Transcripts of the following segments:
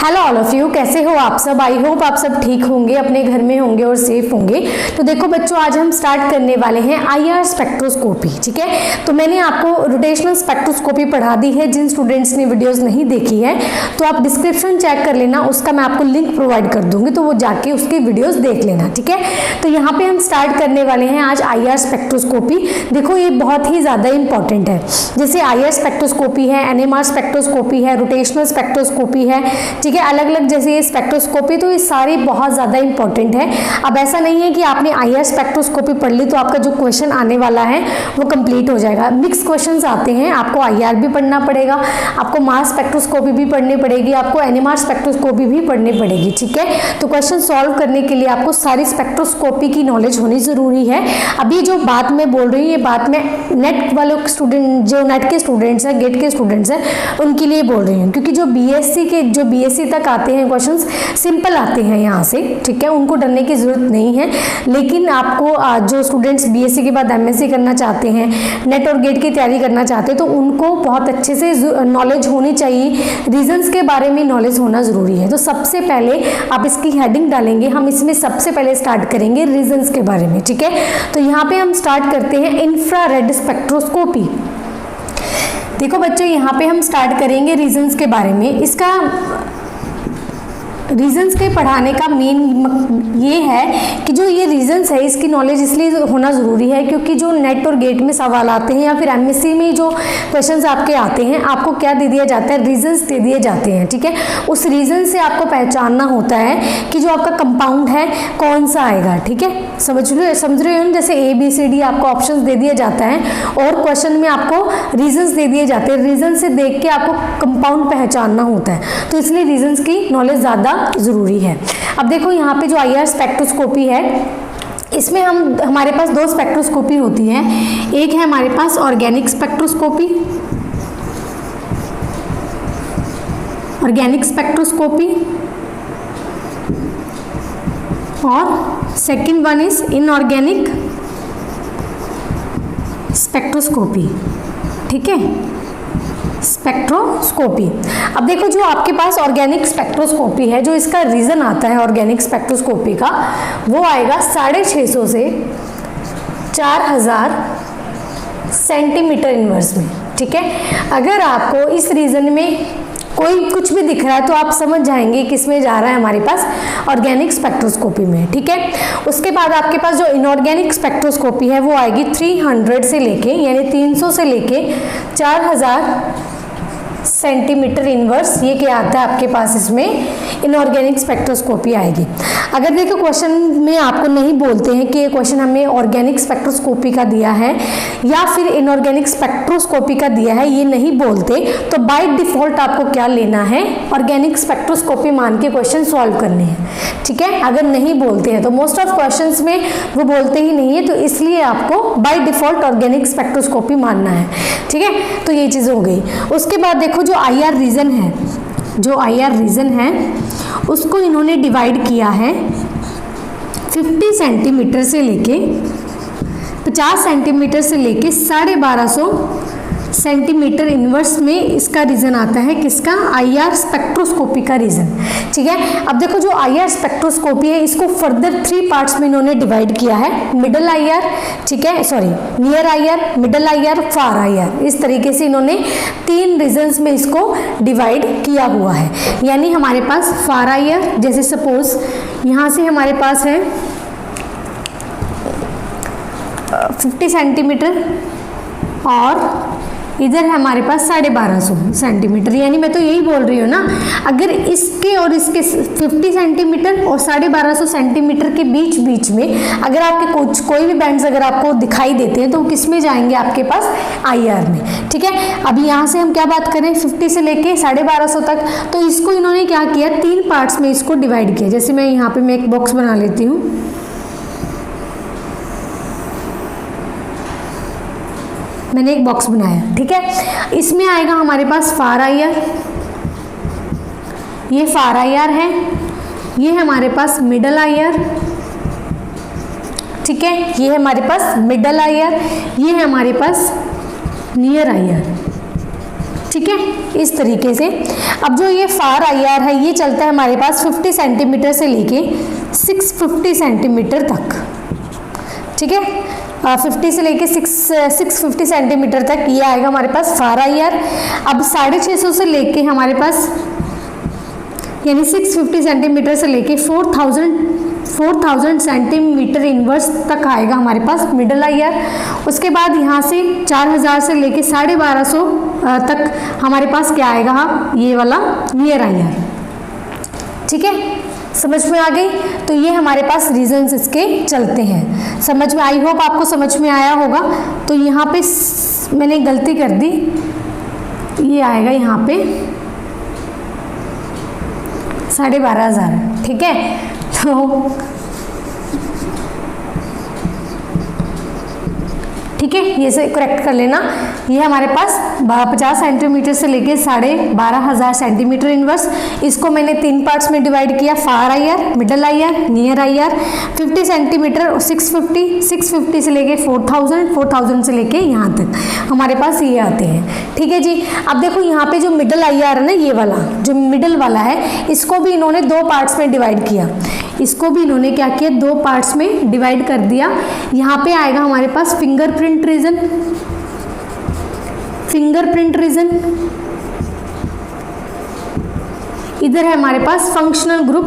Hello all of you, कैसे हो आप सब। आई होप आप सब ठीक होंगे, अपने घर में होंगे और सेफ होंगे। तो देखो बच्चों, आज हम स्टार्ट करने वाले हैं आईआर स्पेक्ट्रोस्कोपी। ठीक है, तो मैंने आपको रोटेशनल स्पेक्ट्रोस्कोपी पढ़ा दी है। जिन स्टूडेंट्स ने वीडियोस नहीं देखी है तो आप डिस्क्रिप्शन चेक कर लेना, उसका मैं आपको लिंक प्रोवाइड कर दूंगी, तो वो जाके उसकी वीडियोस देख लेना। ठीक है, तो यहाँ पे हम स्टार्ट करने वाले हैं आज आईआर स्पेक्ट्रोस्कोपी। देखो ये बहुत ही ज़्यादा इंपॉर्टेंट है। जैसे आईआर स्पेक्ट्रोस्कोपी है, एनएमआर स्पेक्ट्रोस्कोपी है, रोटेशनल स्पेक्ट्रोस्कोपी है। ठीक है, अलग अलग जैसे ये स्पेक्ट्रोस्कोपी, तो ये सारी बहुत ज़्यादा इंपॉर्टेंट है। अब ऐसा नहीं है कि आपने आईआर स्पेक्ट्रोस्कोपी पढ़ ली तो आपका जो क्वेश्चन आने वाला है वो कंप्लीट हो जाएगा। मिक्स क्वेश्चंस आते हैं, आपको आईआर भी पढ़ना पड़ेगा, आपको मास स्पेक्ट्रोस्कोपी भी पढ़नी पड़ेगी, आपको एनएमआर स्पेक्ट्रोस्कोपी भी पढ़नी पड़ेगी। ठीक है, तो क्वेश्चन सॉल्व करने के लिए आपको सारी स्पेक्ट्रोस्कोपी की नॉलेज होनी ज़रूरी है। अभी जो बात मैं बोल रही हूँ ये बात मैं नेट वालों स्टूडेंट, जो नेट के स्टूडेंट्स हैं, गेट के स्टूडेंट्स हैं, उनके लिए बोल रही हूँ, क्योंकि जो बीएससी तक आते हैं क्वेश्चंस सिंपल आते हैं यहाँ से। ठीक है, उनको डरने की जरूरत नहीं है। लेकिन आपको जो स्टूडेंट्स बीएससी के बाद एमएससी करना चाहते हैं, नेट और गेट की तैयारी करना चाहते हैं, तो उनको बहुत अच्छे से नॉलेज होनी चाहिए, रीजंस के बारे में नॉलेज होना ज़रूरी है। तो सबसे पहले आप इसकी हेडिंग डालेंगे, हम इसमें सबसे पहले स्टार्ट करेंगे रीजंस के बारे में। ठीक है, तो यहाँ पे हम स्टार्ट करते हैं इंफ्रारेड स्पेक्ट्रोस्कोपी। देखो बच्चों, यहाँ पे हम स्टार्ट करेंगे रीजंस के बारे में। इसका रीजंस के पढ़ाने का मेन ये है कि जो ये रीजंस है इसकी नॉलेज इसलिए होना ज़रूरी है क्योंकि जो नेट और गेट में सवाल आते हैं या फिर एमएससी में जो क्वेश्चंस आपके आते हैं, आपको क्या दे दिया जाता है, रीजंस दे दिए जाते हैं। ठीक है, उस रीजन से आपको पहचानना होता है कि जो आपका कंपाउंड है कौन सा आएगा। ठीक है, समझ रहे हो, जैसे ABCD आपको ऑप्शन दे दिया जाता है और क्वेश्चन में आपको रीजंस दे दिए जाते हैं। रीजन से देख के आपको कंपाउंड पहचानना होता है, तो इसलिए रीजंस की नॉलेज ज़्यादा ज़रूरी है। अब देखो यहाँ पे जो आईआर स्पेक्ट्रोस्कोपी है, इसमें हमारे पास दो स्पेक्ट्रोस्कोपी होती है। एक है हमारे पास ऑर्गेनिक स्पेक्ट्रोस्कोपी, और second one is inorganic spectroscopy. ठीक है, स्पेक्ट्रोस्कोपी। अब देखो जो आपके पास ऑर्गेनिक स्पेक्ट्रोस्कोपी है, जो इसका रीजन आता है ऑर्गेनिक स्पेक्ट्रोस्कोपी का, वो आएगा 650 से 4000 सेंटीमीटर इनवर्स में। ठीक है, अगर आपको इस रीजन में कोई कुछ भी दिख रहा है तो आप समझ जाएंगे किसमें जा रहा है, हमारे पास ऑर्गेनिक स्पेक्ट्रोस्कोपी में। ठीक है, उसके बाद आपके पास जो इनऑर्गेनिक स्पेक्ट्रोस्कोपी है वो आएगी 300 से लेके, यानी 300 से लेके 4000 सेंटीमीटर इनवर्स। ये क्या आता है आपके पास, इसमें इनऑर्गेनिक स्पेक्ट्रोस्कोपी आएगी। अगर देखो क्वेश्चन में आपको नहीं बोलते हैं कि ये क्वेश्चन हमें ऑर्गेनिक स्पेक्ट्रोस्कोपी का दिया है या फिर इनऑर्गेनिक स्पेक्ट्रोस्कोपी का दिया है, ये नहीं बोलते, तो बाय डिफॉल्ट आपको क्या लेना है, ऑर्गेनिक स्पेक्ट्रोस्कोपी मान के क्वेश्चन सॉल्व करने हैं। ठीक है, अगर नहीं बोलते हैं तो मोस्ट ऑफ क्वेश्चंस में वो बोलते ही नहीं है, तो इसलिए आपको बाय डिफॉल्ट ऑर्गेनिक स्पेक्ट्रोस्कोपी मानना है। ठीक है, तो ये चीज़ हो गई। उसके बाद देखो जो आईआर रीजन है, उसको इन्होंने डिवाइड किया है 50 सेंटीमीटर से लेके 50 सेंटीमीटर से लेके 1250 सेंटीमीटर इनवर्स में इसका रीजन आता है। किसका, आईआर स्पेक्ट्रोस्कोपी का रीजन। ठीक है, अब देखो जो आईआर स्पेक्ट्रोस्कोपी है इसको फर्दर 3 पार्ट्स में इन्होंने डिवाइड किया है। मिडल आईआर, ठीक है, sorry, near IR, middle IR, far IR, इस तरीके से इन्होंने 3 रीजन्स में इसको डिवाइड किया हुआ है। यानी हमारे पास फार आईआर, जैसे सपोज यहाँ से हमारे पास है 50 सेंटीमीटर और इधर है हमारे पास 1250 सेंटीमीटर। यानी मैं तो यही बोल रही हूँ ना, अगर इसके और इसके 50 सेंटीमीटर और 1250 सेंटीमीटर के बीच में अगर आपके कोई भी बैंड्स अगर आपको दिखाई देते हैं तो वो किस में जाएंगे, आपके पास आईआर में। ठीक है, अभी यहाँ से हम क्या बात करें, 50 से लेके 1250 तक, तो इसको इन्होंने क्या किया, 3 पार्ट्स में इसको डिवाइड किया। जैसे मैं यहाँ पे मैं एक बॉक्स बना लेती हूँ, मैंने एक बॉक्स बनाया। ठीक है, इसमें आएगा हमारे पास फार आईआर, ये फार आईआर है, ये है हमारे पास मिडल आईआर। ठीक है, ये है हमारे पास मिडल आईआर, ये है हमारे पास नियर आईआर। ठीक है, इस तरीके से। अब जो ये फार IR है ये चलता है हमारे पास 50 सेंटीमीटर से लेके 650 सेंटीमीटर तक, ठीक है, 50 से लेके 650 सेंटीमीटर तक ये आएगा हमारे पास फार IR। अब 650 से लेके हमारे पास यानी 650 सेंटीमीटर से लेके 4000 सेंटीमीटर इनवर्स तक आएगा हमारे पास मिडल IR। उसके बाद यहाँ से 4000 से लेके 1250 तक हमारे पास क्या आएगा, ये वाला नियर IR, ठीक है, समझ में आ गई। तो ये हमारे पास रीजंस इसके चलते हैं, समझ में, आई होप आपको समझ में आया होगा। तो यहाँ पे मैंने गलती कर दी, ये आएगा यहाँ पे 12,500, ठीक है। तो ठीक है, ये से करेक्ट कर लेना। ये हमारे पास 50 सेंटीमीटर से लेके 12,500 सेंटीमीटर इनवर्स, इसको मैंने 3 पार्ट्स में डिवाइड किया, फार IR, middle IR, near IR। 50 centimetre 650 से लेके 4000 से लेके यहाँ तक हमारे पास ये आते हैं, ठीक है जी। अब देखो यहाँ पे जो मिडल IR है ना, ये वाला जो मिडल वाला है, इसको भी इन्होंने 2 पार्ट्स में डिवाइड किया, इसको भी इन्होंने क्या किया, 2 पार्ट्स में डिवाइड कर दिया। यहाँ पे आएगा हमारे पास फिंगरप्रिंट रीजन, इधर है हमारे पास फंक्शनल ग्रुप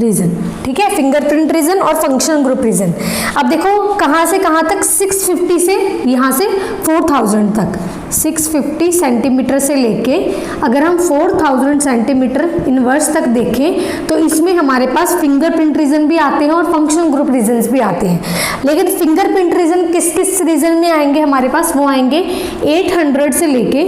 रीजन, ठीक है, फिंगरप्रिंट रीजन और फंक्शनल ग्रुप रीजन। अब देखो कहाँ से कहाँ तक, 650 से यहाँ से 4000 तक, 650 सेंटीमीटर से लेके अगर हम 4000 सेंटीमीटर इनवर्स तक देखें तो इसमें हमारे पास फिंगरप्रिंट रीजन भी आते हैं और फंक्शनल ग्रुप रीजन्स भी आते हैं। लेकिन फिंगरप्रिंट रीजन किस किस रीजन में आएंगे हमारे पास, वो आएंगे 800 से लेके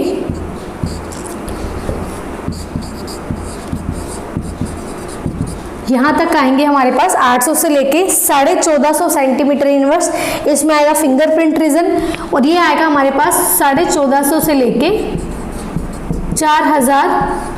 यहाँ तक आएंगे हमारे पास 800 से लेके 1450 सेंटीमीटर इनवर्स, इसमें आएगा फिंगरप्रिंट रीजन। और ये आएगा हमारे पास 1450 से लेके 4000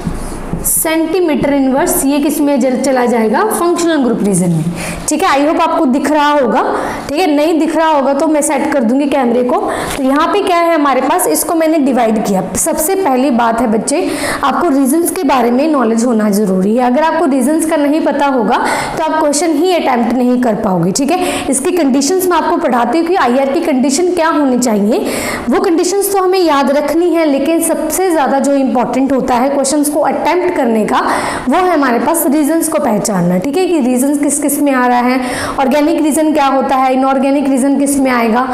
सेंटीमीटर इनवर्स, ये किस में चला जाएगा, फंक्शनल ग्रुप रीजन में, ठीक है। आई होप आपको दिख रहा होगा, ठीक है, नहीं दिख रहा होगा तो मैं सेट कर दूंगी कैमरे को। तो यहाँ पे क्या है हमारे पास, इसको मैंने डिवाइड किया। सबसे पहली बात है बच्चे, आपको रीजंस के बारे में नॉलेज होना जरूरी है। अगर आपको रीजंस का नहीं पता होगा तो आप क्वेश्चन ही अटेम्प्ट नहीं कर पाओगे, ठीक है। इसकी कंडीशंस मैं आपको पढ़ाती हूँ कि IR की कंडीशन क्या होनी चाहिए। वो कंडीशंस तो हमें याद रखनी है, लेकिन सबसे ज्यादा जो इंपॉर्टेंट होता है क्वेश्चन को अटेम्प्ट करने का, वो है हमारे पास रीजंस को पहचानना, ठीक है, कि रीजंस किस किस में आ रहा है, ऑर्गेनिक रीजन क्या होता है, इनऑर्गेनिक रीजन किस में आएगा,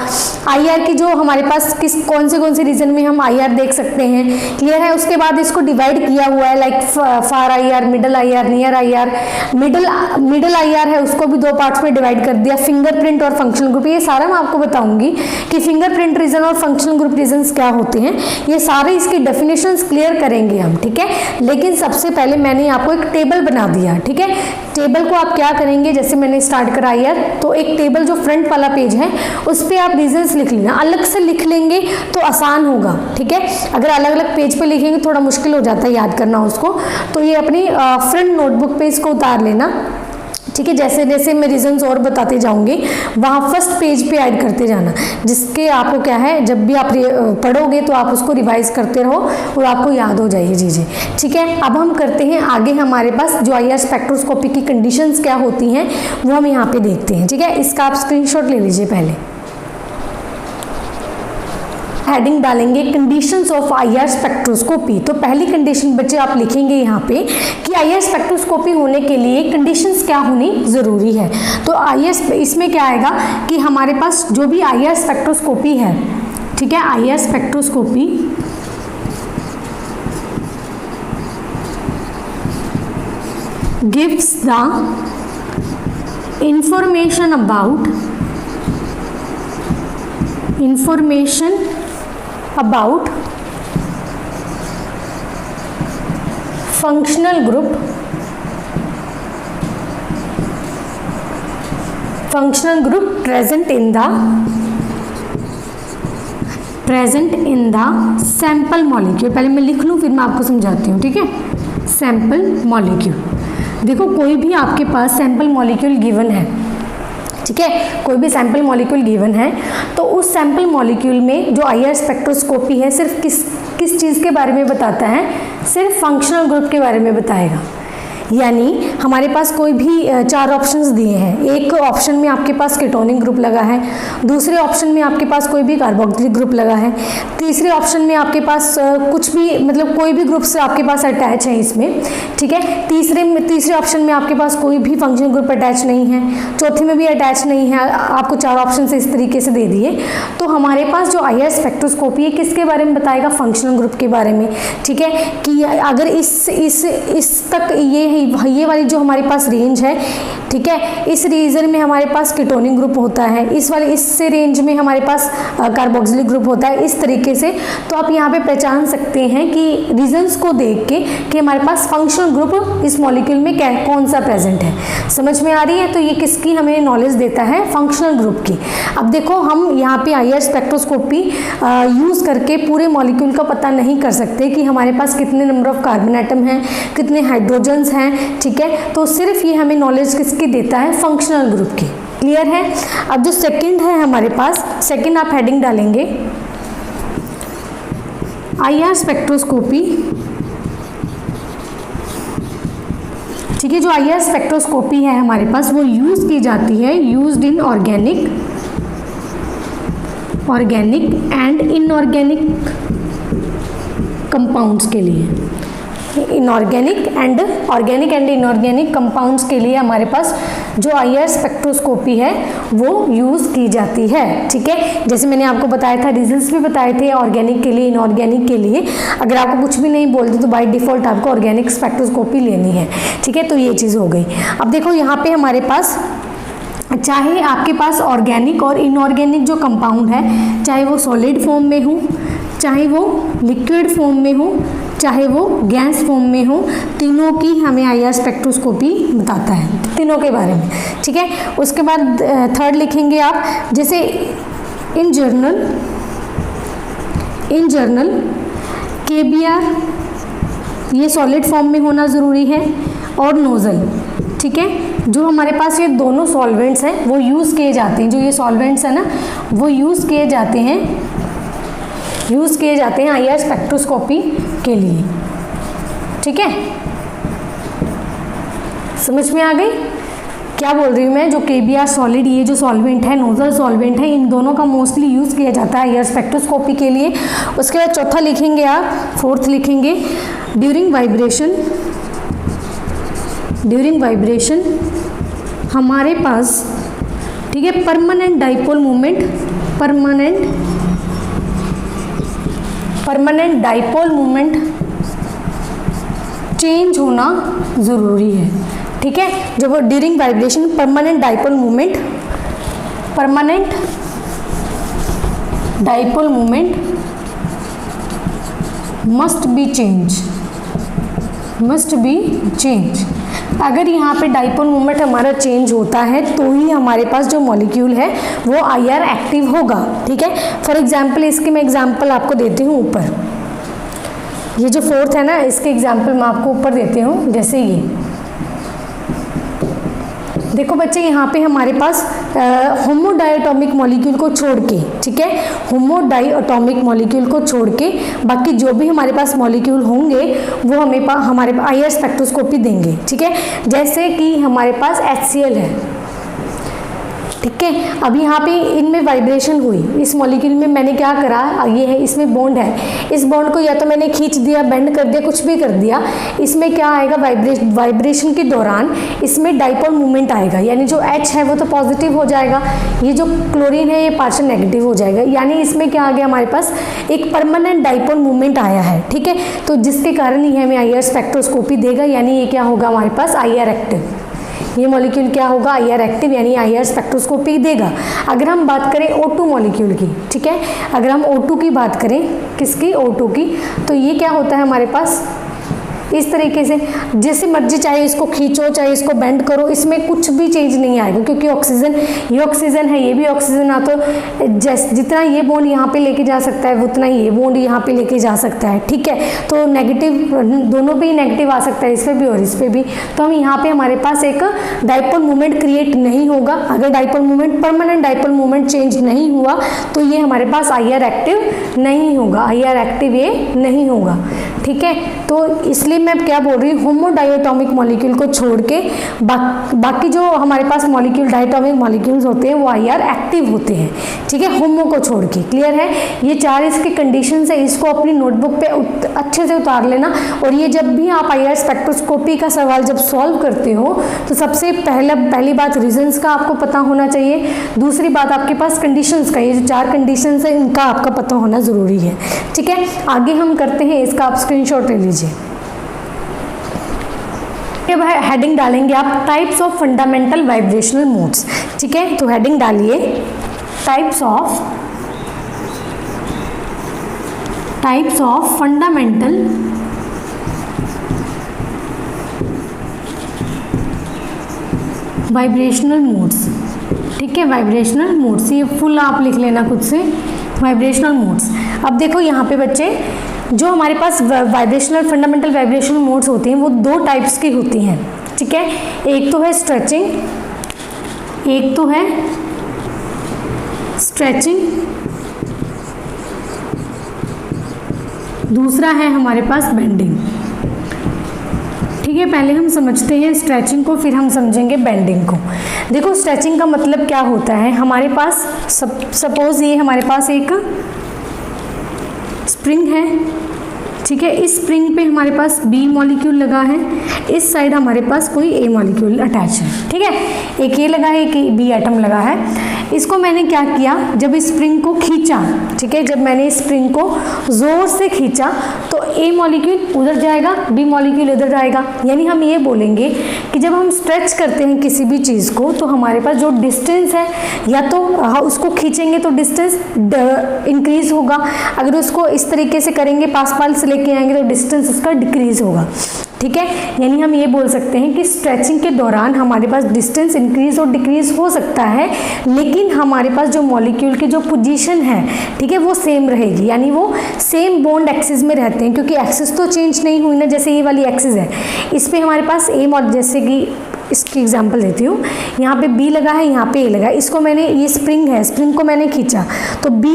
IR की जो हमारे पास कौन से रीजन में हम IR देख सकते हैं, क्लियर है। उसके बाद इसको डिवाइड किया हुआ है, like far IR, middle IR, near IR। Middle IR है उसको भी 2 पार्ट्स में डिवाइड कर दिया, फिंगरप्रिंट और फंक्शनल ग्रुप। ये सारा मैं आपको बताऊंगी कि फिंगरप्रिंट रीजन और फंक्शनल ग्रुप रीजन क्या होते हैं, ये सारे इसकी डेफिनेशंस क्लियर करेंगे हम, ठीक है। लेकिन सबसे पहले मैंने आपको एक टेबल बना दिया, ठीक है। टेबल को आप क्या करेंगे, जैसे मैंने स्टार्ट करा IR, तो एक टेबल जो फ्रंट वाला पेज है उस पर आप रीजंस लिख लेना। अलग से लिख लेंगे तो आसान होगा, ठीक है। अगर अलग अलग पेज पे लिखेंगे थोड़ा मुश्किल हो जाता है याद करना उसको। तो ये अपनी फ्रंट नोटबुक पे इसको उतार लेना, ठीक है। जैसे जैसे मैं रीजंस और बताते जाऊंगी वहाँ फर्स्ट पेज पे ऐड करते जाना, जिसके आपको क्या है, जब भी आप पढ़ोगे तो आप उसको रिवाइज करते रहो और आपको याद हो जाएगी चीज़ें, ठीक है। अब हम करते हैं आगे, हमारे पास जो IR स्पेक्ट्रोस्कोपी की कंडीशंस क्या होती हैं वो हम यहाँ पे देखते हैं, ठीक है। इसका आप स्क्रीनशॉट ले लीजिए। पहले हेडिंग डालेंगे कंडीशंस ऑफ IR स्पेक्ट्रोस्कोपी। तो पहली कंडीशन बच्चे आप लिखेंगे यहाँ पे कि IR स्पेक्ट्रोस्कोपी होने के लिए कंडीशंस क्या होनी ज़रूरी है। तो IR इसमें क्या आएगा कि हमारे पास जो भी IR स्पेक्ट्रोस्कोपी है, ठीक है, IR spectroscopy gives the information about functional group present in the sample molecule। पहले मैं लिख लूँ फिर मैं आपको समझाती हूँ, ठीक है। सैंपल मॉलिक्यूल, देखो कोई भी आपके पास सैंपल मॉलिक्यूल गिवन है, ठीक है, कोई भी सैंपल मॉलिक्यूल गिवन है तो उस सैंपल मॉलिक्यूल में जो IR स्पेक्ट्रोस्कोपी है सिर्फ किस चीज़ के बारे में बताता है, सिर्फ फंक्शनल ग्रुप के बारे में बताएगा। यानी हमारे पास कोई भी 4 ऑप्शंस दिए हैं, एक ऑप्शन में आपके पास कीटोनिक ग्रुप लगा है, दूसरे ऑप्शन में आपके पास कोई भी कार्बोक्सिलिक ग्रुप लगा है, तीसरे ऑप्शन में आपके पास कुछ भी मतलब कोई भी ग्रुप से आपके पास अटैच है इसमें, ठीक है, तीसरे ऑप्शन में आपके पास कोई भी फंक्शनल ग्रुप अटैच नहीं है, चौथे में भी अटैच नहीं है, आपको 4 ऑप्शन इस तरीके से दे दिए। तो हमारे पास जो IR स्पेक्ट्रोस्कोपी है किसके बारे में बताएगा, फंक्शनल ग्रुप के बारे में, ठीक है, कि अगर इस तक ये वाली जो हमारे पास रेंज है, ठीक है, इस रीजन में हमारे पास कीटोनिक ग्रुप होता है, इससे रेंज में हमारे पास कार्बोक्सिलिक ग्रुप होता है, इस तरीके से। तो आप यहाँ पे पहचान सकते हैं कि रीजन्स को देख के कि हमारे पास फंक्शनल ग्रुप इस मॉलिक्यूल में कौन सा प्रेजेंट है। समझ में आ रही है? तो ये किसकी हमें नॉलेज देता है, फंक्शनल ग्रुप की। अब देखो हम यहाँ पे IR स्पेक्ट्रोस्कोपी यूज़ करके पूरे मॉलिक्यूल का पता नहीं कर सकते कि हमारे पास कितने नंबर ऑफ कार्बन एटम हैं, कितने हाइड्रोजन्स हैं, ठीक है, तो सिर्फ ये हमें नॉलेज किसकी देता है, फंक्शनल ग्रुप की। क्लियर है? अब जो सेकंड है हमारे पास, सेकंड आप हेडिंग डालेंगे IR स्पेक्ट्रोस्कोपी, ठीक है, जो IR स्पेक्ट्रोस्कोपी है हमारे पास वो यूज की जाती है, used in organic and inorganic compounds के लिए, इनऑर्गेनिक एंड इनऑर्गेनिक कंपाउंड्स के लिए हमारे पास जो IR स्पेक्ट्रोस्कोपी है वो यूज़ की जाती है, ठीक है। जैसे मैंने आपको बताया था, रिजल्ट्स भी बताए थे ऑर्गेनिक के लिए, इनऑर्गेनिक के लिए। अगर आपको कुछ भी नहीं बोलते तो बाय डिफ़ॉल्ट आपको ऑर्गेनिक स्पेक्ट्रोस्कोपी लेनी है, ठीक है। तो ये चीज़ हो गई। अब देखो यहाँ पे हमारे पास चाहे आपके पास ऑर्गेनिक और इनऑर्गेनिक जो कंपाउंड है, चाहे वो सॉलिड फॉर्म में हो, चाहे वो लिक्विड फॉर्म में हो, चाहे वो गैस फॉर्म में हो, तीनों की हमें IR स्पेक्ट्रोस्कोपी बताता है, तीनों के बारे में, ठीक है। उसके बाद थर्ड लिखेंगे आप, जैसे इन जर्नल KBr, ये सॉलिड फॉर्म में होना ज़रूरी है, और नोज़ल, ठीक है। जो हमारे पास ये दोनों सॉल्वेंट्स हैं वो यूज़ किए जाते हैं, जो ये सॉल्वेंट्स हैं ना वो यूज़ किए जाते हैं IR स्पेक्ट्रोस्कोपी के लिए, ठीक है। समझ में आ गई क्या बोल रही हूँ मैं? जो KBr सॉलिड, ये जो सॉल्वेंट है, नोजल सॉल्वेंट है, इन दोनों का मोस्टली यूज़ किया जाता है IR स्पेक्ट्रोस्कोपी के लिए। उसके बाद चौथा लिखेंगे आप, फोर्थ लिखेंगे ड्यूरिंग वाइब्रेशन हमारे पास, ठीक है, परमानेंट डाइपोल मोमेंट चेंज होना ज़रूरी है, ठीक है। जब during vibration permanent dipole moment must be change. अगर यहाँ पे डाइपोल मोमेंट हमारा चेंज होता है तो ही हमारे पास जो मॉलिक्यूल है वो IR एक्टिव होगा, ठीक है। फॉर एग्जांपल इसके मैं एग्जांपल आपको देती हूँ ऊपर, ये जो फोर्थ है ना, इसके एग्जांपल मैं आपको ऊपर देती हूँ। जैसे ये देखो बच्चे, यहाँ पे हमारे पास होमोडाइएटॉमिक मॉलिक्यूल को छोड़ के, ठीक है, होमोडाइएटॉमिक मॉलिक्यूल को छोड़ के बाकी जो भी हमारे पास मॉलिक्यूल होंगे वो हमारे IR स्पेक्ट्रोस्कोपी देंगे, ठीक है। जैसे कि हमारे पास HCl है, ठीक है। अब यहाँ पे इनमें वाइब्रेशन हुई, इस मॉलिक्यूल में मैंने क्या करा, ये है, इसमें बॉन्ड है, इस बॉन्ड को या तो मैंने खींच दिया, बेंड कर दिया, कुछ भी कर दिया, इसमें क्या आएगा, वाइब्रेशन के दौरान इसमें डाइपोल मूवमेंट आएगा, यानी जो H है वो तो पॉजिटिव हो जाएगा, ये जो क्लोरीन है ये पार्शियल नेगेटिव हो जाएगा, यानी इसमें क्या आ गया, हमारे पास एक परमानेंट डाइपोल मूवमेंट आया है, ठीक है। तो जिसके कारण ये हमें IR स्पेक्ट्रोस्कोपी देगा, यानी ये क्या होगा हमारे पास IR एक्टिव, ये मॉलिक्यूल क्या होगा, IR एक्टिव, यानी IR स्पेक्ट्रोस्कोपी देगा। अगर हम बात करें O2 मॉलिक्यूल की, ठीक है, अगर हम O2 की बात करें, किसकी, O2 की, तो ये क्या होता है हमारे पास, इस तरीके से जैसे मर्जी, चाहे इसको खींचो चाहे इसको बेंड करो, इसमें कुछ भी चेंज नहीं आएगा, क्योंकि ऑक्सीजन, ये ऑक्सीजन है, ये भी ऑक्सीजन आ, तो जितना ये बॉन्ड यहाँ पे लेके जा सकता है उतना ही ये बॉन्ड यहाँ पे लेके जा सकता है, ठीक है। तो नेगेटिव दोनों पे ही नेगेटिव आ सकता है, इस पे भी और इस पे भी। तो हम यहाँ पे हमारे पास एक डाइपोल मोमेंट क्रिएट नहीं होगा। अगर dipole moment, permanent dipole moment change नहीं हुआ तो ये हमारे पास IR एक्टिव नहीं होगा, IR एक्टिव ये नहीं होगा, ठीक है। तो इसलिए मैं क्या बोल रही हूँ, होमोडाइएटॉमिक मॉलिक्यूल को छोड़ के बाकी जो हमारे पास मॉलिक्यूल, डाइटॉमिक मॉलिक्यूल्स होते हैं वो IR एक्टिव होते हैं, ठीक है, होमो को छोड़ के। क्लियर है? ये 4 इसके कंडीशंस है, इसको अपनी नोटबुक पे अच्छे से उतार लेना। और ये जब भी आप IR स्पेक्ट्रोस्कोपी का सवाल जब सॉल्व करते हो तो सबसे पहली बात रीजंस का आपको पता होना चाहिए, दूसरी बात आपके पास कंडीशंस का, ये जो 4 कंडीशंस है इनका आपका पता होना ज़रूरी है, ठीक है। आगे हम करते हैं, इसका आप स्क्रीनशॉट ले लीजिए। अब हेडिंग डालेंगे आप types of fundamental vibrational modes, ठीक है। तो हेडिंग डालिए types of fundamental vibrational modes, ठीक है, वाइब्रेशनल मोड्स, ये फुल आप लिख लेना खुद से, वाइब्रेशनल मोड्स। अब देखो यहाँ पे बच्चे, जो हमारे पास वाइब्रेशनल, फंडामेंटल वाइब्रेशनल मोड्स होती हैं वो 2 टाइप्स की होती हैं, ठीक है। एक तो है स्ट्रेचिंग, एक तो है स्ट्रेचिंग, दूसरा है हमारे पास बेंडिंग, ठीक है। पहले हम समझते हैं स्ट्रेचिंग को, फिर हम समझेंगे बेंडिंग को। देखो स्ट्रेचिंग का मतलब क्या होता है, हमारे पास सपोज ये हमारे पास एक स्प्रिंग है, ठीक है। इस स्प्रिंग पे हमारे पास B मॉलिक्यूल लगा है, इस साइड हमारे पास कोई A मॉलिक्यूल अटैच है, ठीक है। एक ये लगा है, एक B एटम लगा है। इसको मैंने क्या किया, जब इस स्प्रिंग को खींचा, ठीक है, जब मैंने इस स्प्रिंग को ज़ोर से खींचा तो A मॉलिक्यूल उधर जाएगा, B मॉलिक्यूल इधर जाएगा। यानी हम ये बोलेंगे कि जब हम स्ट्रेच करते हैं किसी भी चीज़ को तो हमारे पास जो डिस्टेंस है, या तो उसको खींचेंगे तो डिस्टेंस इंक्रीज होगा, अगर उसको इस तरीके से करेंगे, पास से लेके आएंगे तो डिस्टेंस उसका डिक्रीज होगा, ठीक है। यानी हम ये बोल सकते हैं कि स्ट्रेचिंग के दौरान हमारे पास डिस्टेंस इंक्रीज और डिक्रीज हो सकता है, लेकिन हमारे पास जो मॉलिक्यूल की जो पोजीशन है, ठीक है, वो सेम रहेगी, यानी वो सेम बॉन्ड एक्सिस में रहते हैं, क्योंकि एक्सिस तो चेंज नहीं हुई ना। जैसे ये वाली एक्सिस है, इस पर हमारे पास जैसे कि इसकी एग्जांपल देती हूँ, यहाँ पे B लगा है, यहाँ पे A लगा है, इसको मैंने, ये स्प्रिंग है, स्प्रिंग को मैंने खींचा तो B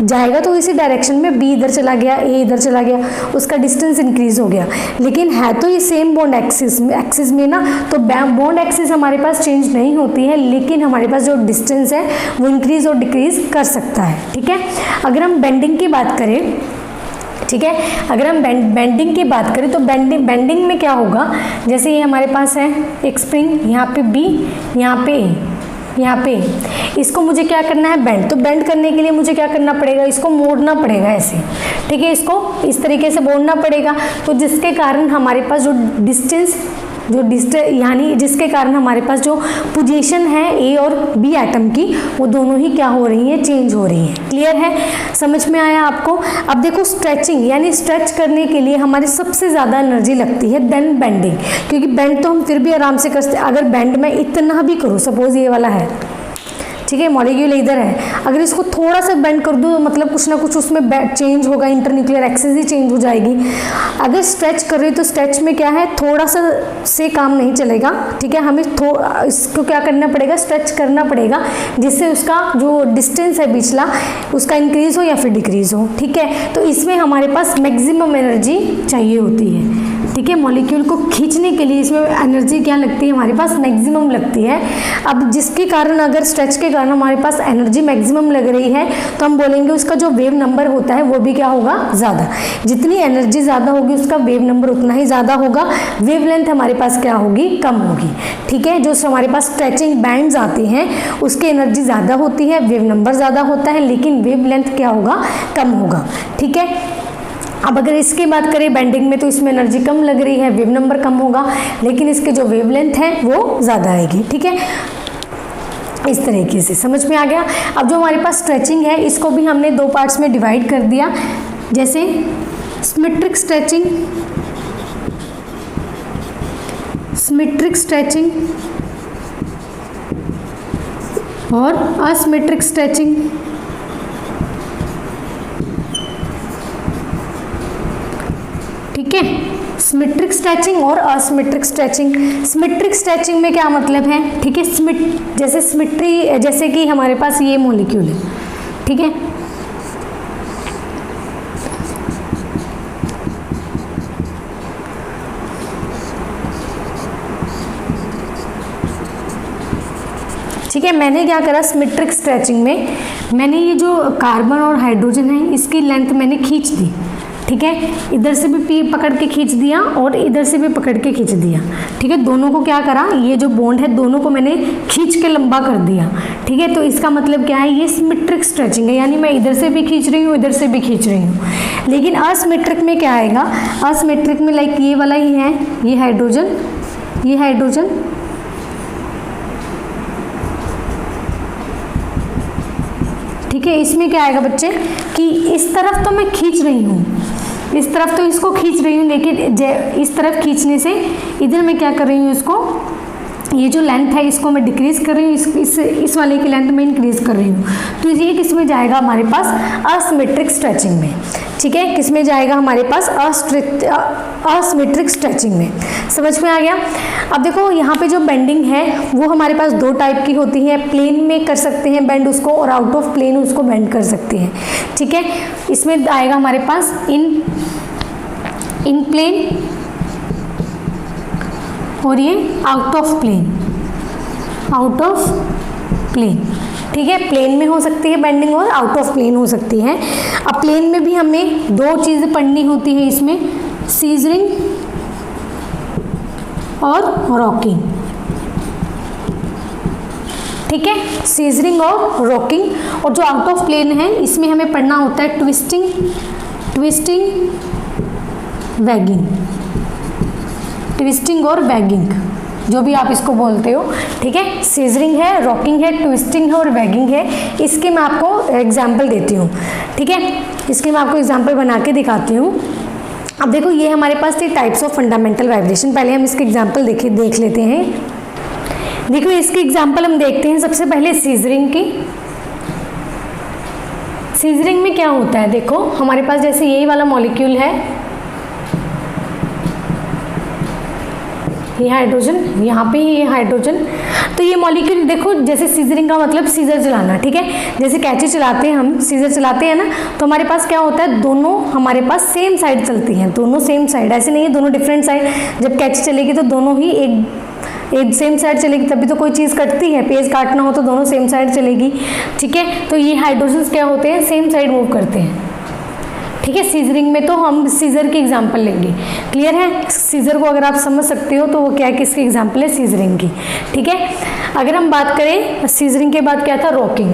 जाएगा तो इसी डायरेक्शन में, B इधर चला गया, A इधर चला गया, उसका डिस्टेंस इंक्रीज हो गया। लेकिन है तो ये सेम बॉन्ड एक्सिस में ना, तो बॉन्ड एक्सिस हमारे पास चेंज नहीं होती है, लेकिन हमारे पास जो डिस्टेंस है वो इंक्रीज और डिक्रीज कर सकता है, ठीक है। अगर हम बेंडिंग की बात करें, ठीक है, अगर हम बेंडिंग की बात करें तो बेंडिंग में क्या होगा, जैसे ये हमारे पास है एक स्प्रिंग, यहाँ पे B, यहाँ पे A, यहाँ पे इसको मुझे क्या करना है, बेंड। तो बेंड करने के लिए मुझे क्या करना पड़ेगा, इसको मोड़ना पड़ेगा ऐसे, ठीक है, इसको इस तरीके से मोड़ना पड़ेगा। तो जिसके कारण हमारे पास जो डिस्टेंस यानी जिसके कारण हमारे पास जो पोजीशन है A और B एटम की, वो दोनों ही क्या हो रही है, चेंज हो रही है। क्लियर है? समझ में आया आपको? अब देखो स्ट्रेचिंग, यानी स्ट्रेच करने के लिए हमारी सबसे ज़्यादा एनर्जी लगती है देन बेंडिंग, क्योंकि बेंड तो हम फिर भी आराम से कर सकते। अगर बेंड में इतना भी करूँ, सपोज ये वाला है, ठीक है, मॉलिक्यूल इधर है, अगर इसको थोड़ा सा बेंड कर दूँ तो मतलब कुछ ना कुछ उसमें चेंज होगा, इंटरन्यूक्लियर एक्सिस ही चेंज हो जाएगी। अगर स्ट्रेच कर रही तो स्ट्रेच में क्या है, थोड़ा सा से काम नहीं चलेगा, ठीक है, हमें इसको क्या करना पड़ेगा, स्ट्रेच करना पड़ेगा, जिससे उसका जो डिस्टेंस है पिछला, उसका इंक्रीज हो या फिर डिक्रीज हो, ठीक है। तो इसमें हमारे पास मैक्सिमम एनर्जी चाहिए होती है, ठीक है। मॉलिक्यूल को खींचने के लिए इसमें एनर्जी क्या लगती है, हमारे पास मैक्सिमम लगती है। अब जिसके कारण, अगर स्ट्रेच के कारण हमारे पास एनर्जी मैक्सिमम लग रही है, तो हम बोलेंगे उसका जो वेव नंबर होता है वो भी क्या होगा, ज़्यादा। जितनी एनर्जी ज़्यादा होगी उसका वेव नंबर उतना ही ज़्यादा होगा, वेव लेंथ हमारे पास क्या होगी, कम होगी, ठीक है। जो हमारे पास स्ट्रेचिंग बैंड्स आती हैं उसकी एनर्जी ज़्यादा होती है, वेव नंबर ज़्यादा होता है, लेकिन वेव लेंथ क्या होगा, कम होगा, ठीक है। अब अगर इसकी बात करें बेंडिंग में, तो इसमें एनर्जी कम लग रही है, वेव नंबर कम होगा, लेकिन इसके जो वेवलेंथ है वो ज़्यादा आएगी, ठीक है। इस तरीके से समझ में आ गया। अब जो हमारे पास स्ट्रेचिंग है, इसको भी हमने 2 पार्ट्स में डिवाइड कर दिया, जैसे सिमेट्रिक स्ट्रेचिंग सिमेट्रिक स्ट्रेचिंग और असिमेट्रिक स्ट्रेचिंग। ठीक है, सिमेट्रिक स्ट्रेचिंग और असिमेट्रिक स्ट्रेचिंग। सिमेट्रिक स्ट्रेचिंग में क्या मतलब है, ठीक है, जैसे सिमेट्री, जैसे कि हमारे पास ये मॉलिक्यूल है, ठीक है, ठीक है, मैंने क्या करा सिमेट्रिक स्ट्रेचिंग में, मैंने ये जो कार्बन और हाइड्रोजन है इसकी लेंथ मैंने खींच दी। ठीक है, इधर से भी पकड़ के खींच दिया और इधर से भी पकड़ के खींच दिया। ठीक है, दोनों को क्या करा, ये जो बॉन्ड है दोनों को मैंने खींच के लंबा कर दिया। ठीक है, तो इसका मतलब क्या है, ये सिमेट्रिक स्ट्रेचिंग है, यानी मैं इधर से भी खींच रही हूँ, इधर से भी खींच रही हूँ। लेकिन असिमेट्रिक में क्या आएगा, असिमेट्रिक में लाइक ये वाला ही है, ये हाइड्रोजन, ये हाइड्रोजन, ठीक है, इसमें क्या आएगा बच्चे कि इस तरफ तो मैं खींच रही हूँ, इस तरफ तो इसको खींच रही हूँ, लेकिन इस तरफ खींचने से इधर मैं क्या कर रही हूँ, इसको, ये जो लेंथ है इसको मैं डिक्रीज कर रही हूँ, इस वाले की लेंथ मैं इंक्रीज कर रही हूँ। तो ये किस में जाएगा हमारे पास, असिमेट्रिक स्ट्रेचिंग में। ठीक है, किस में जाएगा हमारे पास, असिमेट्रिक स्ट्रेचिंग में। समझ में आ गया। अब देखो यहाँ पे जो बेंडिंग है वो हमारे पास दो टाइप की होती है, प्लेन में कर सकते हैं बेंड उसको, और आउट ऑफ प्लेन उसको बेंड कर सकते हैं। ठीक है, इसमें आएगा हमारे पास इन प्लेन और ये out of plane, out of plane. ठीक है, प्लेन में हो सकती है बेंडिंग और आउट ऑफ प्लेन हो सकती है। अब प्लेन में भी हमें दो चीज़ें पढ़नी होती है इसमें, सीजरिंग और रॉकिंग। ठीक है, सीजरिंग और रॉकिंग। और जो आउट ऑफ प्लेन है इसमें हमें पढ़ना होता है ट्विस्टिंग, ट्विस्टिंग, वैगिंग, ट्विस्टिंग और वैगिंग, जो भी आप इसको बोलते हो। ठीक है, सीजरिंग है, रॉकिंग है, ट्विस्टिंग है और वैगिंग है। इसके मैं आपको एग्जाम्पल देती हूँ। ठीक है, इसके मैं आपको एग्जाम्पल बना के दिखाती हूँ। अब देखो ये हमारे पास थे टाइप्स ऑफ फंडामेंटल वाइब्रेशन। पहले हम इसके एग्जाम्पल देख लेते हैं। देखो इसके एग्जाम्पल हम देखते हैं सबसे पहले सीजरिंग की। सीजरिंग में क्या होता है, देखो हमारे पास जैसे यही वाला मॉलिक्यूल है, ये हाइड्रोजन, यहाँ पे ये हाइड्रोजन, तो ये मॉलिक्यूल देखो, जैसे सीजरिंग का मतलब सीजर चलाना। ठीक है, जैसे कैंची चलाते हैं हम, सीजर चलाते हैं ना, तो हमारे पास क्या होता है, दोनों हमारे पास सेम साइड चलती हैं, दोनों सेम साइड, ऐसे नहीं है दोनों डिफरेंट साइड। जब कैंची चलेगी तो दोनों ही एक सेम साइड चलेगी, तभी तो कोई चीज़ कटती है, पेज काटना हो तो दोनों सेम साइड चलेगी। ठीक है, तो ये हाइड्रोजन क्या होते हैं, सेम साइड मूव करते हैं। ठीक है, सीजरिंग में तो हम सीजर की एग्जांपल लेंगे। क्लियर है, सीजर को अगर आप समझ सकते हो तो वो क्या है, किसकी एग्जांपल है, सीजरिंग की। ठीक है, अगर हम बात करें सीजरिंग के बाद क्या था, रॉकिंग।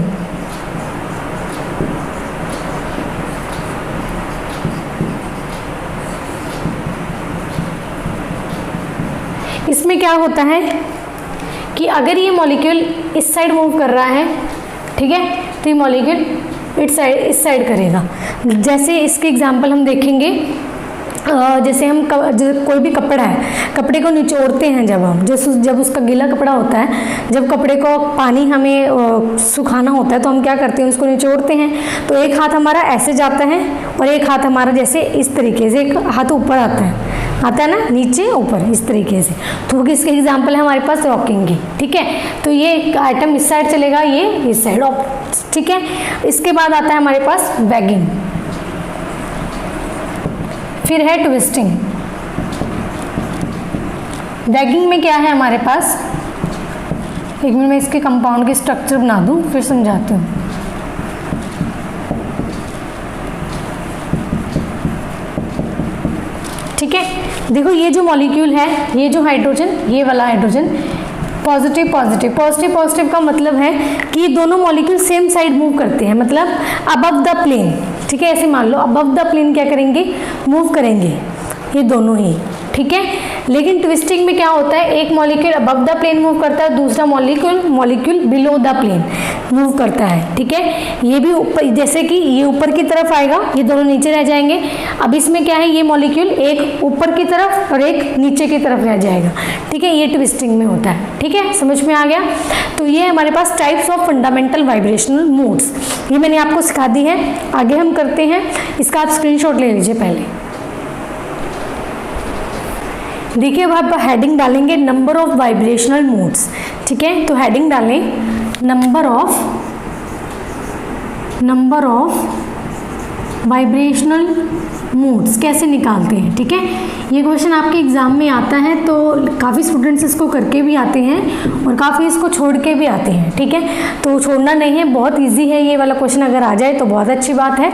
इसमें क्या होता है कि अगर ये मॉलिक्यूल इस साइड मूव कर रहा है, ठीक है, तो ये मॉलिक्यूल इस साइड करेगा। जैसे इसके एग्जांपल हम देखेंगे, जैसे हम कोई भी कपड़ा है, कपड़े को निचोड़ते हैं जब उसका गीला कपड़ा होता है, जब कपड़े को पानी हमें सुखाना होता है तो हम क्या करते हैं, उसको निचोड़ते हैं। तो एक हाथ हमारा ऐसे जाता है और एक हाथ हमारा जैसे इस तरीके से, एक हाथ ऊपर आता है ना, नीचे ऊपर इस तरीके से। तो किसके एग्जाम्पल है हमारे पास, रॉकिंग की। ठीक है, तो ये आइटम इस साइड चलेगा, ये इस साइड। ठीक है, इसके बाद आता है हमारे पास वैगिंग, फिर है ट्विस्टिंग। वैगिंग में क्या है हमारे पास, एक मिनट में इसके कंपाउंड की स्ट्रक्चर बना दूं फिर समझाती हूँ। ठीक है, देखो ये जो मॉलिक्यूल है, ये जो हाइड्रोजन, ये वाला hydrogen, positive positive positive positive का मतलब है कि दोनों मॉलिक्यूल सेम साइड मूव करते हैं, मतलब अबव द प्लेन। ठीक है, ऐसे मान लो अबव द प्लेन क्या करेंगे, मूव करेंगे ये दोनों ही। ठीक है। लेकिन ट्विस्टिंग में क्या होता है, एक molecule above the plane move करता है, दूसरा molecule below the plane move करता है, ठीक है। ये भी ऊपर, जैसे कि ये ऊपर की तरफ आएगा, ये दोनों नीचे रह जाएंगे। अब इसमें क्या है, ये मॉलिक्यूल एक ऊपर की तरफ और एक नीचे की तरफ रह जाएगा, ठीक है। ये ट्विस्टिंग में होता है, ठीक है, समझ में आ गया। तो ये हमारे पास types of fundamental vibrational modes, ये मैंने आपको सिखा दी है। आगे हम करते हैं, इसका आप स्क्रीनशॉट ले लीजिए पहले। देखिए अब आप हेडिंग डालेंगे नंबर ऑफ वाइब्रेशनल मोड्स, ठीक है। तो हेडिंग डालें नंबर ऑफ वाइब्रेशनल मोड्स कैसे निकालते हैं, ठीक है। ये क्वेश्चन आपके एग्जाम में आता है, तो काफ़ी स्टूडेंट्स इसको करके भी आते हैं और काफ़ी इसको छोड़ के भी आते हैं, ठीक है। तो छोड़ना नहीं है, बहुत इजी है ये वाला क्वेश्चन, अगर आ जाए तो बहुत अच्छी बात है।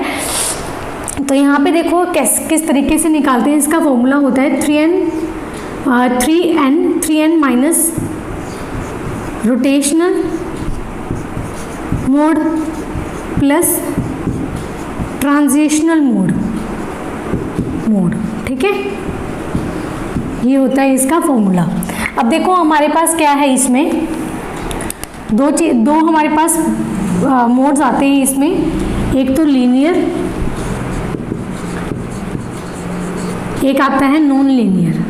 तो यहाँ पे देखो किस तरीके से निकालते हैं। इसका फॉर्मूला होता है 3n minus rotational mode plus transitional mode, ठीक है। ये होता है इसका फॉर्मूला। अब देखो हमारे पास क्या है, इसमें दो हमारे पास मोड्स आते हैं इसमें, एक तो लीनियर, एक आता है नॉन लीनियर।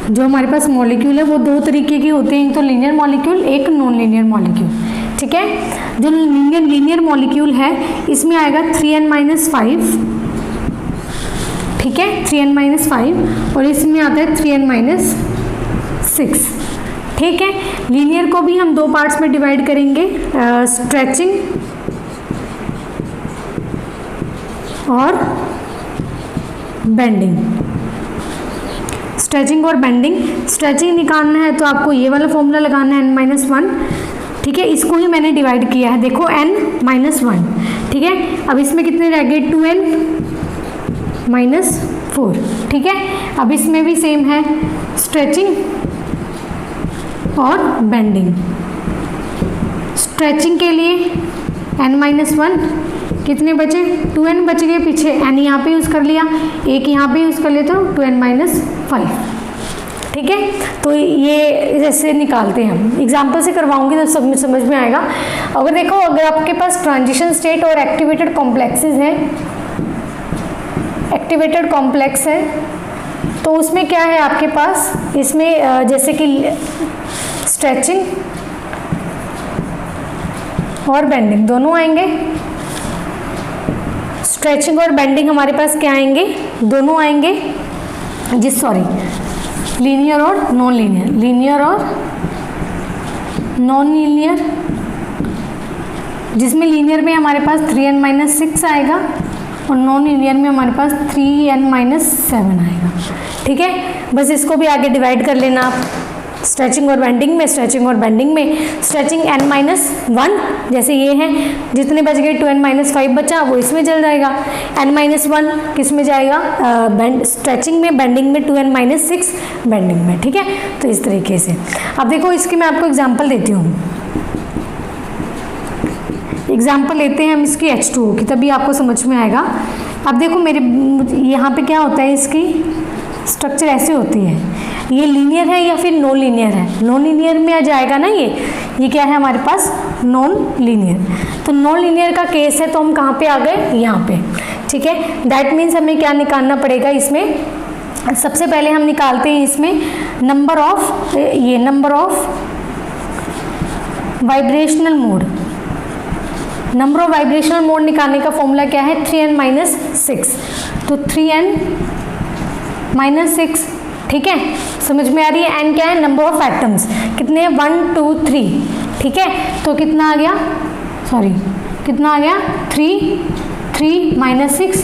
जो हमारे पास मॉलिक्यूल है वो दो तरीके के होते हैं, एक तो लीनियर मॉलिक्यूल, एक नॉन लीनियर मॉलिक्यूल, ठीक है। जो लीनियर मॉलिक्यूल है इसमें आएगा 3n-5, ठीक है, 3n-5, और इसमें आता है 3n-6, ठीक है। लीनियर को भी हम दो पार्ट्स में डिवाइड करेंगे, स्ट्रेचिंग और बेंडिंग। स्ट्रेचिंग और बेंडिंग, स्ट्रेचिंग निकालना है तो आपको ये वाला फॉर्मूला लगाना है n-1, ठीक है। इसको ही मैंने डिवाइड किया है, देखो n-1, ठीक है। अब इसमें कितने रह गए, 2n-4, ठीक है। अब इसमें भी सेम है, स्ट्रेचिंग और बेंडिंग। स्ट्रेचिंग के लिए n-1 कितने बचे, 2n बच गए, पीछे n यहाँ पे यूज़ कर लिया, एक यहाँ पे यूज़ कर लिया, तो 2n-5, ठीक है। तो ये ऐसे निकालते हैं हम, एग्जाम्पल से करवाऊंगी तो सब में समझ में आएगा। अगर देखो, अगर आपके पास ट्रांजिशन स्टेट और एक्टिवेटेड कॉम्प्लेक्सेस हैं, एक्टिवेटेड कॉम्प्लेक्स है, तो उसमें क्या है आपके पास, इसमें जैसे कि स्ट्रेचिंग और बेंडिंग दोनों आएंगे। स्ट्रेचिंग और बेंडिंग हमारे पास क्या आएंगे, दोनों आएंगे, लीनियर और नॉन लीनियर, लीनियर और नॉन लीनियर, जिसमें लीनियर में हमारे पास 3n-6 आएगा और नॉन लीनियर में हमारे पास 3n-7 आएगा, ठीक है। बस इसको भी आगे डिवाइड कर लेना आप, स्ट्रेचिंग और बेंडिंग में, स्ट्रेचिंग और बेंडिंग में, स्ट्रेचिंग n-1 जैसे ये हैं, जितने बच गए 2n-5 बचा वो इसमें चल जाएगा, n-1 किस में जाएगा, स्ट्रेचिंग में, बेंडिंग में, 2n-6 बेंडिंग में, ठीक है। तो इस तरीके से अब देखो, इसकी मैं आपको एग्जांपल देती हूँ। एग्जांपल लेते हैं हम इसकी H2O की, तभी आपको समझ में आएगा। अब देखो मेरे यहाँ पे क्या होता है, इसकी स्ट्रक्चर ऐसे होती है, ये लीनियर है या फिर नॉन लीनियर है, नॉन लीनियर में आ जाएगा ना, ये क्या है हमारे पास, नॉन लीनियर। तो नॉन लीनियर का केस है, तो हम कहाँ पे आ गए, यहाँ पे, ठीक है। दैट मीन्स हमें क्या निकालना पड़ेगा इसमें, सबसे पहले हम निकालते हैं इसमें number of vibrational mode. Number of vibrational mode निकालने का फॉर्मूला क्या है, 3n-6, तो 3n-6, ठीक है। समझ में आ रही है, n क्या है, नंबर ऑफ एटम्स कितने हैं, 1 2 3, ठीक है। तो कितना आ गया, कितना आ गया, 3 -6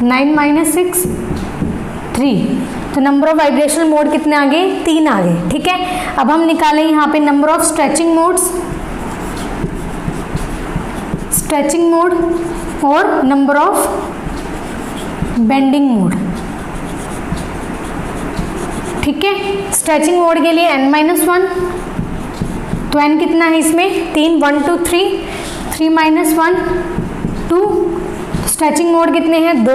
9 -6 3, तो नंबर ऑफ वाइब्रेशनल मोड कितने आ गए, 3 आ गए, ठीक है। अब हम निकालें यहाँ पे नंबर ऑफ स्ट्रेचिंग मोड और नंबर ऑफ बेंडिंग मोड, ठीक है। स्ट्रेचिंग मोड के लिए n-1, तो n कितना है इसमें, 3 1 2 3 3 -1 2, स्ट्रेचिंग मोड कितने हैं 2।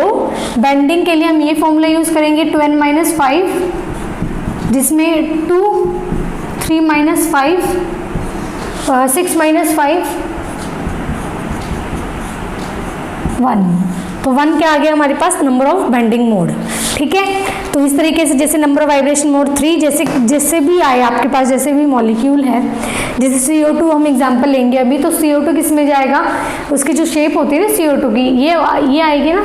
बेंडिंग के लिए हम ये फॉर्मूला यूज करेंगे 2n-5, जिसमें 2, 3-5, 6-5, 1। तो 1 क्या आ गया हमारे पास नंबर ऑफ बेंडिंग मोड। ठीक है, तो इस तरीके से जैसे नंबर ऑफ वाइब्रेशन मोड 3, जैसे भी आए आपके पास, जैसे भी मॉलिक्यूल है, जैसे CO2 हम एग्जांपल लेंगे अभी, तो CO2 किस में जाएगा, उसकी जो शेप होती है ना CO2 की, ये आएगी ना,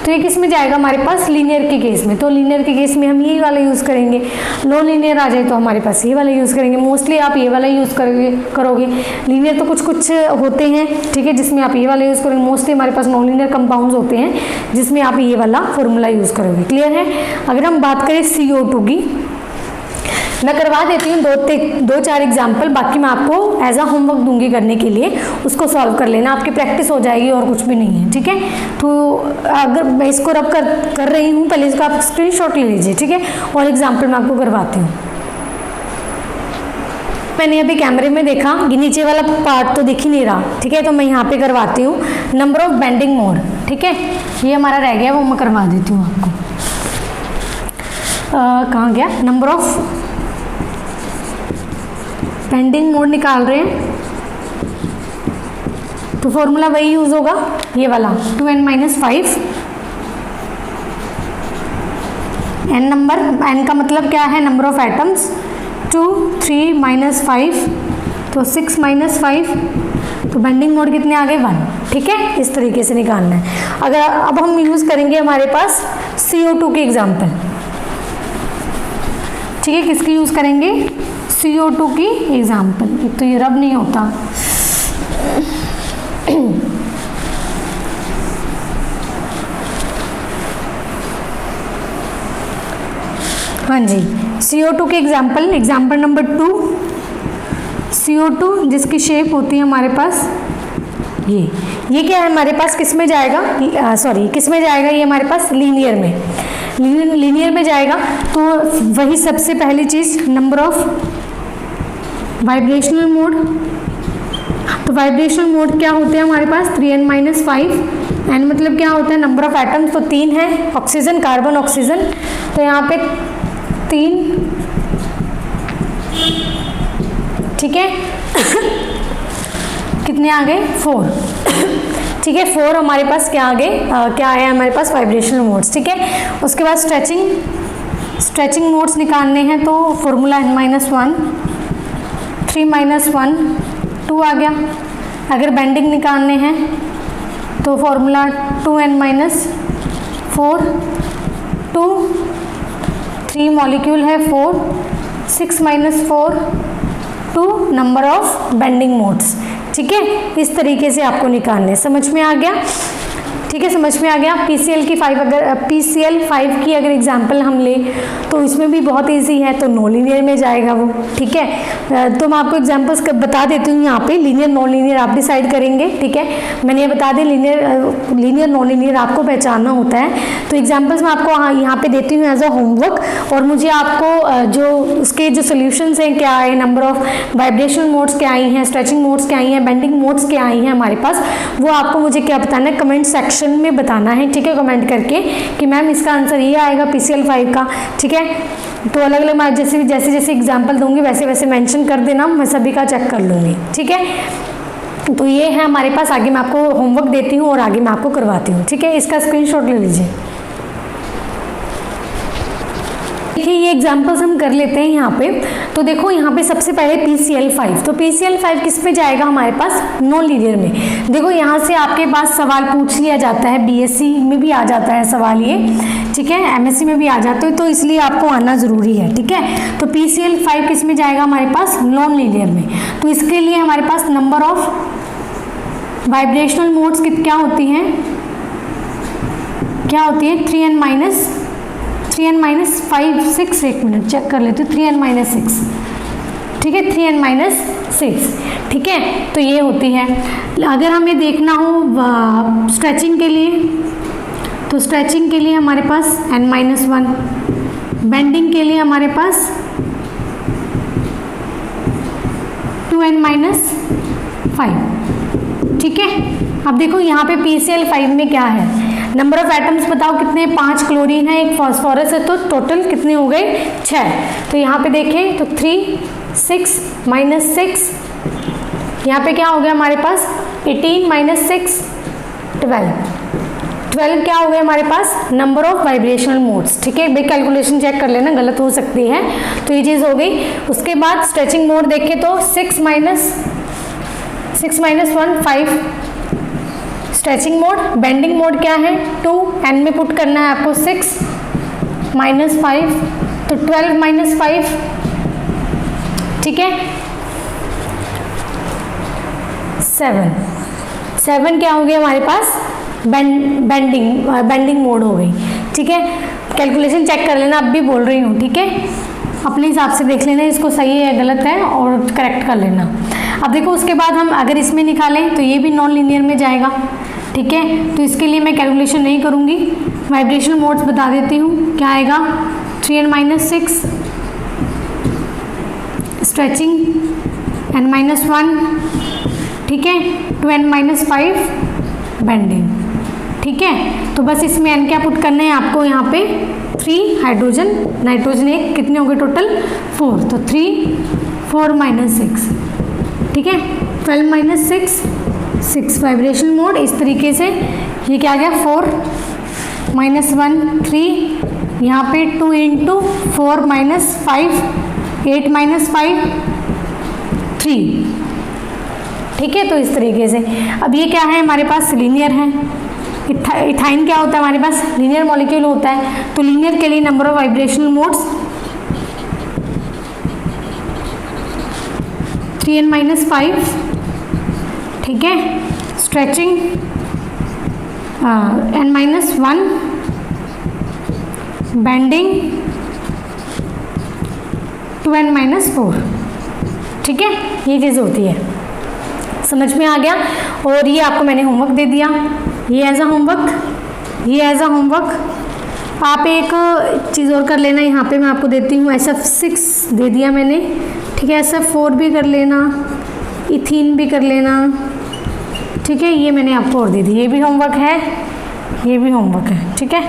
तो ये किस में जाएगा हमारे पास लीनियर के केस में। तो लीनियर के केस में हम यही वाला यूज़ करेंगे। नॉन लीनियर आ जाए तो हमारे पास ये वाला यूज़ करेंगे। मोस्टली आप ये वाला यूज़ करोगे। लीनियर तो कुछ कुछ होते हैं, ठीक है, जिसमें आप ये वाला यूज़ करोगे। मोस्टली हमारे पास नॉन लीनियर कंपाउंड्स होते हैं जिसमें आप ये वाला फॉर्मूला यूज़ करोगे। क्लियर है। अगर हम बात करें CO2 की, मैं करवा देती हूँ 2-4 एग्जाम्पल, बाकी मैं आपको एज अ होमवर्क दूंगी करने के लिए, उसको सॉल्व कर लेना, आपकी प्रैक्टिस हो जाएगी और कुछ भी नहीं है। ठीक है, तो अगर मैं इसको रब कर रही हूँ, पहले इसका आप स्क्रीनशॉट ले लीजिए। ठीक है, और एग्जाम्पल मैं आपको करवाती हूँ। मैंने अभी कैमरे में देखा, ये नीचे वाला पार्ट तो दिख ही नहीं रहा। ठीक है, तो मैं यहाँ पे करवाती हूँ नंबर ऑफ बेंडिंग मोड। ठीक है, ये हमारा रह गया, वो मैं करवा देती हूँ आपको। कहाँ गया, नंबर ऑफ बेंडिंग मोड निकाल रहे हैं, तो फॉर्मूला वही यूज होगा, ये वाला 2n-5। n नंबर, n का मतलब क्या है, नंबर ऑफ एटम्स, 2, 3-5, तो 6-5, तो बेंडिंग मोड कितने आ गए 1। ठीक है, इस तरीके से निकालना है। अगर अब हम यूज करेंगे हमारे पास CO2 के एग्जाम्पल। ठीक है, किसकी यूज करेंगे, CO2 की एग्जाम्पल। एक तो ये रब नहीं होता। हाँ जी, CO2 के एग्जाम्पल नंबर 2, CO2 जिसकी शेप होती है हमारे पास ये क्या है हमारे पास, किस में जाएगा, किस में जाएगा, ये हमारे पास लीनियर में जाएगा। तो वही सबसे पहली चीज नंबर ऑफ वाइब्रेशनल मोड। तो वाइब्रेशनल मोड क्या होते हैं हमारे पास, 3n-5। n मतलब क्या होता है, नंबर ऑफ एटम्स, तो 3 है, ऑक्सीजन, कार्बन, ऑक्सीजन, तो यहाँ पे 3। ठीक है, कितने आ गए, 4। ठीक है, 4 हमारे पास क्या आ गए, क्या आया हमारे पास, वाइब्रेशनल मोड्स। ठीक है, उसके बाद स्ट्रेचिंग मोड्स निकालने हैं, तो फॉर्मूला n-1, 3-1, 2 आ गया। अगर बेंडिंग निकालने हैं तो फॉर्मूला 2n-4, 2, 3 मॉलिक्यूल है 4, 6-4, 2 नंबर ऑफ बेंडिंग मोड्स। ठीक है, इस तरीके से आपको निकालने, समझ में आ गया। ठीक है, समझ में आ गया। PCl की अगर एग्जांपल हम लें तो इसमें भी बहुत इजी है, तो नॉन लीनियर में जाएगा वो। ठीक है, तो मैं आपको एग्जांपल्स बता देती हूँ यहाँ पे, लीनियर नॉन लीनियर आप डिसाइड करेंगे। ठीक है, मैंने ये बता दें लीनियर नॉन लीनियर आपको पहचानना होता है। तो एग्जाम्पल्स मैं आपको यहाँ पे देती हूँ एज अ होमवर्क, और मुझे आपको जो उसके जो सोल्यूशंस हैं क्या है, नंबर ऑफ वाइब्रेशनल मोड्स क्या आई हैं, स्ट्रेचिंग मोड्स क्या आई हैं, बेंडिंग मोड्स क्या आई हैं हमारे पास, वो आपको मुझे क्या बताना है, कमेंट सेक्शन में बताना है। ठीक है, कमेंट करके कि मैम इसका आंसर ये आएगा PCl5 का। ठीक है, तो अलग अलग मैं जैसे एग्जांपल दूंगी वैसे वैसे मेंशन कर देना, मैं सभी का चेक कर लूंगी। ठीक है, तो ये है हमारे पास। आगे मैं आपको होमवर्क देती हूँ और आगे मैं आपको करवाती हूँ। ठीक है, इसका स्क्रीनशॉट ले लीजिए। देखिए, ये एग्जांपल्स हम कर लेते हैं यहाँ पे। तो देखो यहाँ पे सबसे पहले PCl5, तो PCl5 किस पे जाएगा हमारे पास, नॉन लीनियर में। देखो यहाँ से आपके पास सवाल पूछ लिया जाता है, BSc में भी आ जाता है सवाल ये। ठीक है, MSc में भी आ जाते हो, तो इसलिए आपको आना जरूरी है। ठीक है, तो PCl5 किस में जाएगा हमारे पास, नॉन लीनियर में। तो इसके लिए हमारे पास नंबर ऑफ वाइब्रेशनल मोड्स क्या होती हैं, 3n-5, 6, एक मिनट चेक कर लेते हो, 3n-6। ठीक है, 3n-6। ठीक है, तो ये होती है। अगर हमें देखना हो स्ट्रेचिंग के लिए, तो स्ट्रेचिंग के लिए हमारे पास n-1, बेंडिंग के लिए हमारे पास 2n-5। ठीक है। अब देखो यहाँ पे PCl5 में क्या है, नंबर ऑफ एटम्स बताओ कितने, 5 क्लोरीन है, एक फॉस्फोरस है, तो टोटल कितने हो गए 6। तो यहाँ पे देखें तो 3 6 -6, यहाँ पे क्या हो गया हमारे पास 18 - 6 12 क्या हो गया हमारे पास नंबर ऑफ वाइब्रेशनल मोड्स। ठीक है, भाई कैलकुलेशन चेक कर लेना, गलत हो सकती है। तो ये चीज़ हो गई। उसके बाद स्ट्रेचिंग मोड देखें तो 6 - 1 5 स्ट्रेचिंग मोड। बेंडिंग मोड क्या है 2, एन में पुट करना है आपको 6 - 5 तो 12 - 5। ठीक है, 7 क्या हो गया हमारे पास बेंडिंग मोड हो गई। ठीक है, कैलकुलेशन चेक कर लेना, अब भी बोल रही हूँ। ठीक है, अपने हिसाब से देख लेना इसको सही है गलत है और करेक्ट कर लेना। अब देखो उसके बाद हम अगर इसमें निकालें तो ये भी नॉन लीनियर में जाएगा। ठीक है, तो इसके लिए मैं कैलकुलेशन नहीं करूँगी, वाइब्रेशनल मोड्स बता देती हूँ क्या आएगा। 3n - 6 स्ट्रेचिंग n-1, ठीक है, 2n - 5 बेंडिंग। ठीक है, तो बस इसमें n क्या पुट करना है आपको, यहाँ पे 3 हाइड्रोजन, नाइट्रोजन 1, कितने हो गए टोटल 4, तो 3 4 - 6। ठीक है, 12 - 6 वाइब्रेशनल मोड। इस तरीके से ये क्या आ गया 4 - 1 3, यहाँ पे 2 × 4 - 5 8 - 5 3। ठीक है, तो इस तरीके से। अब ये क्या है हमारे पास लीनियर है। इथाइन क्या होता है हमारे पास लीनियर मॉलिक्यूल होता है। तो लीनियर के लिए number of vibrational modes 3n - 5। ठीक है, स्ट्रेचिंग n-1, बेंडिंग 2n - 4। ठीक है, ये चीज़ होती है, समझ में आ गया। और ये आपको मैंने होमवर्क दे दिया, ये एज अ होमवर्क, ये एज अ होमवर्क। आप एक चीज़ और कर लेना, यहाँ पे मैं आपको देती हूँ SF6 दे दिया मैंने। ठीक है, SF4 भी कर लेना, इथीन भी कर लेना। ठीक है, ये मैंने आपको और दे दी, ये भी होमवर्क है, ये भी होमवर्क है। ठीक है,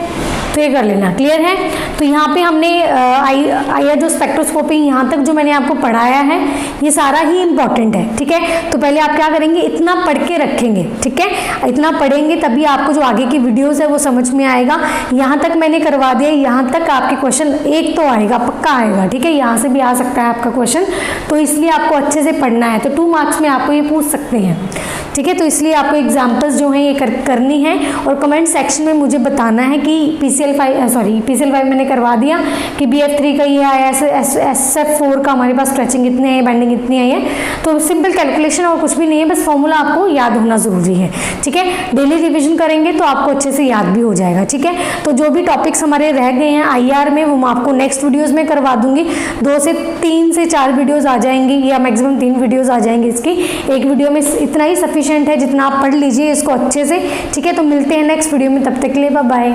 तो ये कर लेना, क्लियर है। तो यहाँ पे हमने आया जो स्पेक्ट्रोस्कोपी यहाँ तक जो मैंने आपको पढ़ाया है ये सारा ही इम्पॉर्टेंट है। ठीक है, तो पहले आप क्या करेंगे, इतना पढ़ के रखेंगे। ठीक है, इतना पढ़ेंगे तभी आपको जो आगे की वीडियोस है वो समझ में आएगा। यहाँ तक मैंने करवा दिया, यहाँ तक आपके क्वेश्चन एक तो आएगा, पक्का आएगा। ठीक है, यहाँ से भी आ सकता है आपका क्वेश्चन, तो इसलिए आपको अच्छे से पढ़ना है। तो 2 मार्क्स में आपको ये पूछ सकते हैं। ठीक है, तो इसलिए आपको एग्जाम्पल्स जो हैं ये करनी है और कमेंट सेक्शन में मुझे बताना है कि PCl5 मैंने करवा दिया कि BF3 का ये आया, SF4 का हमारे पास स्ट्रेचिंग इतने हैं, बेंडिंग इतनी आई है। तो सिंपल कैलकुलेशन और कुछ भी नहीं है, बस फॉर्मूला आपको याद होना ज़रूरी है। ठीक है, डेली रिविजन करेंगे तो आपको अच्छे से याद भी हो जाएगा। ठीक है, तो जो भी टॉपिक्स हमारे रह गए हैं IR में वो मैं आपको नेक्स्ट वीडियोज़ में करवा दूंगी। 2 से 3 से 4 वीडियोज़ आ जाएंगी या मैक्सिमम 3 वीडियोज़ आ जाएंगी इसकी। एक वीडियो में इतना ही सफिशिएंट है, जितना आप पढ़ लीजिए इसको अच्छे से। ठीक है, तो मिलते हैं नेक्स्ट वीडियो में, तब तक के लिए बाय बाय।